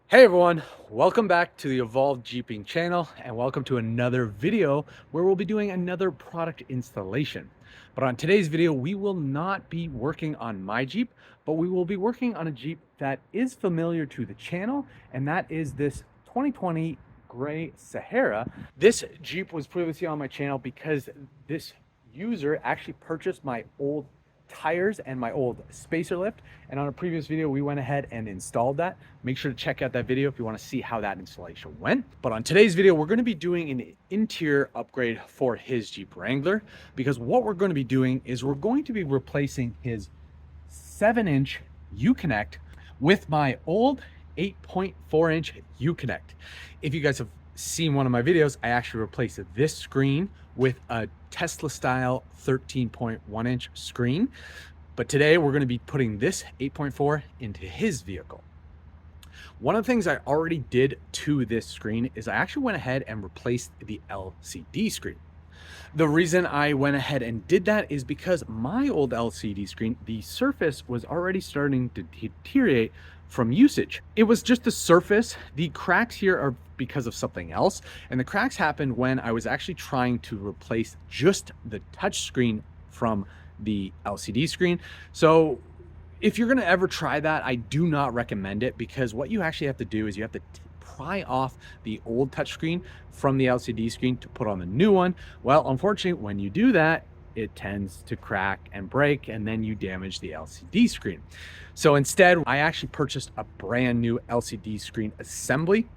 Hey everyone, welcome back to the EvolvedJeepin channel and welcome to another video where we'll be doing another product installation. But on today's video, we will not be working on my Jeep, but we will be working on a Jeep that is familiar to the channel, and that is this 2020 gray Sahara. This Jeep was previously on my channel because this user actually purchased my old tires and my old spacer lift, and on a previous video we went ahead and installed that. Make sure to check out that video if you want to see how that installation went. But on today's video, we're going to be doing an interior upgrade for his Jeep Wrangler, because what we're going to be doing is we're going to be replacing his 7-inch Uconnect with my old 8.4-inch Uconnect. If you guys have seen one of my videos, I actually replaced this screen with a Tesla style 13.1-inch screen. But today we're going to be putting this 8.4 into his vehicle. One of the things I already did to this screen is I actually went ahead and replaced the LCD screen. The reason I went ahead and did that is because my old LCD screen, the surface was already starting to deteriorate from usage. It was just the surface. The cracks here are because of something else, and the cracks happened when I was actually trying to replace just the touch screen from the LCD screen. So if you're going to ever try that, I do not recommend it, because what you actually have to do is you have to pry off the old touchscreen from the LCD screen to put on the new one. Well, unfortunately, when you do that, it tends to crack and break, and then you damage the LCD screen. So instead, I actually purchased a brand new LCD screen assembly,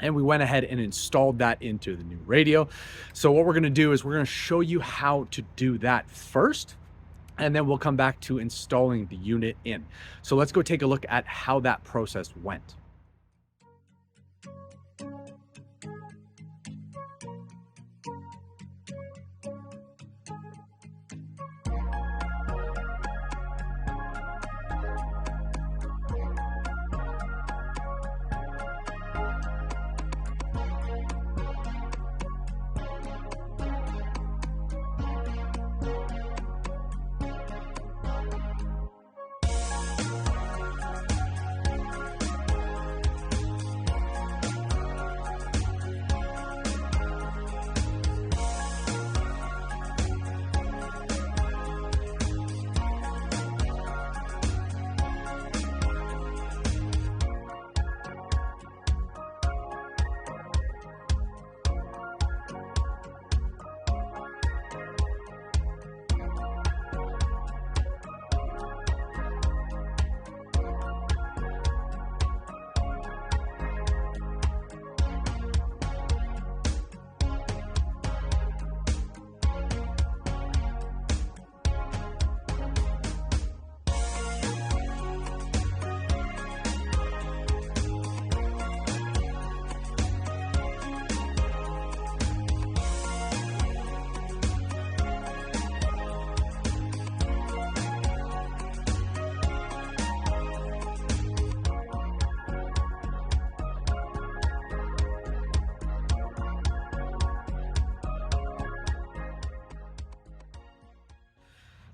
and we went ahead and installed that into the new radio. So what we're going to do is we're going to show you how to do that first, and then we'll come back to installing the unit in. So let's go take a look at how that process went.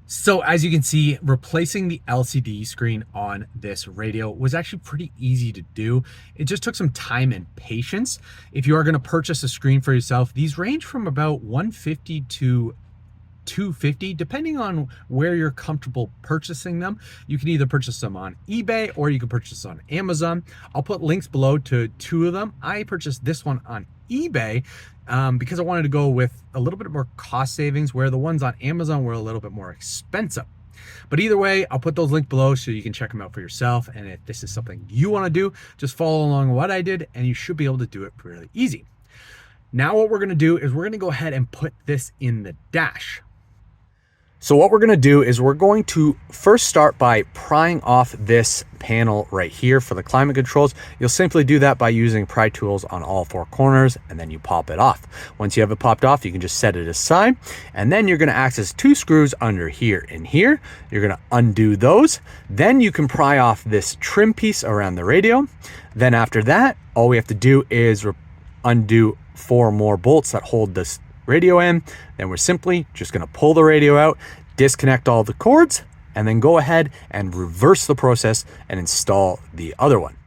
So as you can see, replacing the LCD screen on this radio was actually pretty easy to do. It just took some time and patience. If you are going to purchase a screen for yourself, these range from about $150 to $250, depending on where you're comfortable purchasing them. You can either purchase them on eBay or you can purchase on Amazon. I'll put links below to two of them. I purchased this one on eBay because I wanted to go with a little bit more cost savings, where the ones on Amazon were a little bit more expensive. But either way, I'll put those links below so you can check them out for yourself. And if this is something you want to do, just follow along what I did and you should be able to do it really easy. Now what we're going to do is we're going to go ahead and put this in the dash. So what we're going to do is we're going to first start by prying off this panel right here for the climate controls. You'll simply do that by using pry tools on all four corners, and then you pop it off. Once you have it popped off, you can just set it aside, and then you're going to access two screws under here and here. You're going to undo those. Then you can pry off this trim piece around the radio. Then after that, all we have to do is undo 4 more bolts that hold this radio in. Then we're simply just going to pull the radio out, disconnect all the cords, and then go ahead and reverse the process and install the other one.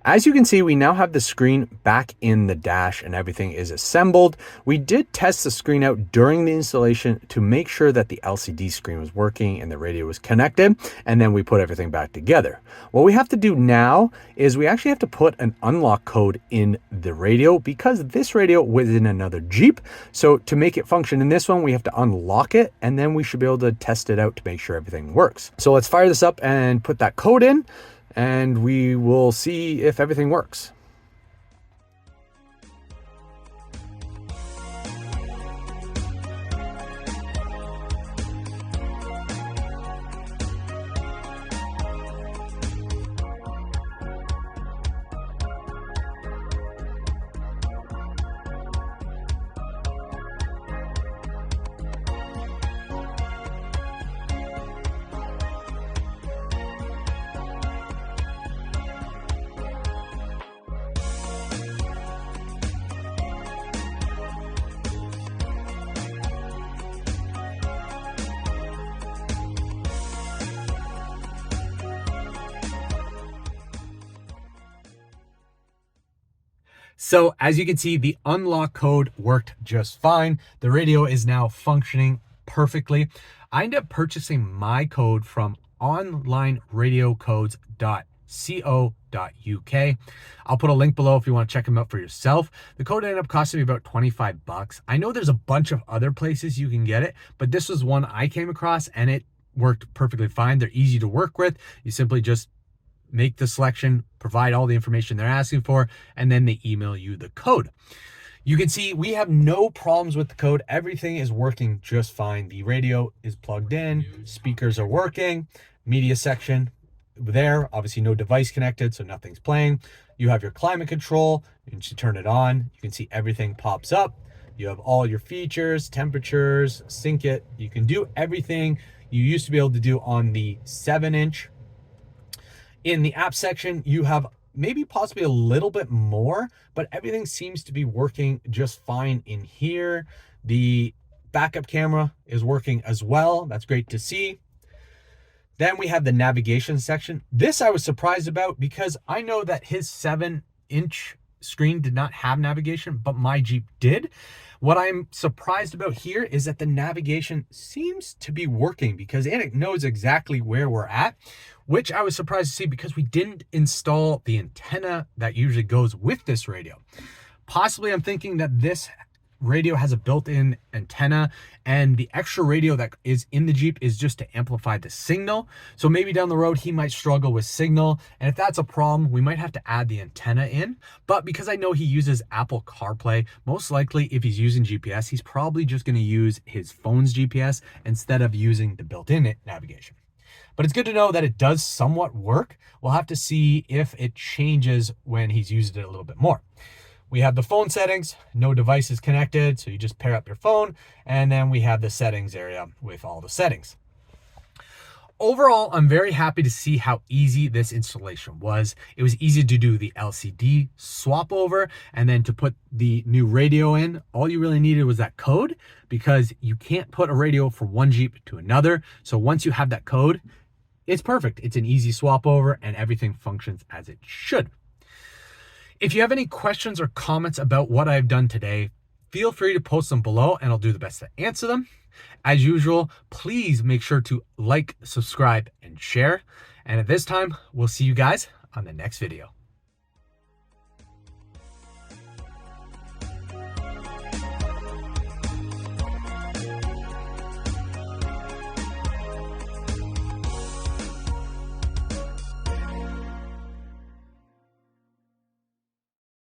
As you can see, we now have the screen back in the dash and everything is assembled. We did test the screen out during the installation to make sure that the LCD screen was working and the radio was connected, and then we put everything back together. What we have to do now is we actually have to put an unlock code in the radio because this radio was in another Jeep. So to make it function in this one, we have to unlock it, and then we should be able to test it out to make sure everything works. So let's fire this up and put that code in, and we will see if everything works. So as you can see, the unlock code worked just fine. The radio is now functioning perfectly. I ended up purchasing my code from onlineradiocodes.co.uk. I'll put a link below if you want to check them out for yourself. The code ended up costing me about 25 bucks. I know there's a bunch of other places you can get it, but this was one I came across and it worked perfectly fine. They're easy to work with. You simply just make the selection, provide all the information they're asking for, and then they email you the code. You can see we have no problems with the code. Everything is working just fine. The radio is plugged in, speakers are working, media section there, obviously no device connected, so nothing's playing. You have your climate control, you should turn it on. You can see everything pops up. You have all your features, temperatures, sync it. You can do everything you used to be able to do on the 7-inch. In the app section, you have maybe possibly a little bit more, but everything seems to be working just fine in here. The backup camera is working as well. That's great to see. Then we have the navigation section. This I was surprised about because I know that his 7-inch screen did not have navigation, but my Jeep did. What I'm surprised about here is that the navigation seems to be working because it knows exactly where we're at, which I was surprised to see because we didn't install the antenna that usually goes with this radio. Possibly I'm thinking that this radio has a built-in antenna and the extra radio that is in the Jeep is just to amplify the signal. So maybe down the road he might struggle with signal, and if that's a problem we might have to add the antenna in. But because I know he uses Apple CarPlay, most likely if he's using GPS he's probably just going to use his phone's GPS instead of using the built-in navigation. But it's good to know that it does somewhat work. We'll have to see if it changes when he's used it a little bit more. We have the phone settings, no devices connected, so you just pair up your phone, and then we have the settings area with all the settings. Overall, I'm very happy to see how easy this installation was. It was easy to do the LCD swap over, and then to put the new radio in. All you really needed was that code because you can't put a radio from one Jeep to another. So once you have that code, it's perfect. It's an easy swap over and everything functions as it should. If you have any questions or comments about what I've done today, feel free to post them below and I'll do the best to answer them. As usual, please make sure to like, subscribe, and share. And at this time, we'll see you guys on the next video.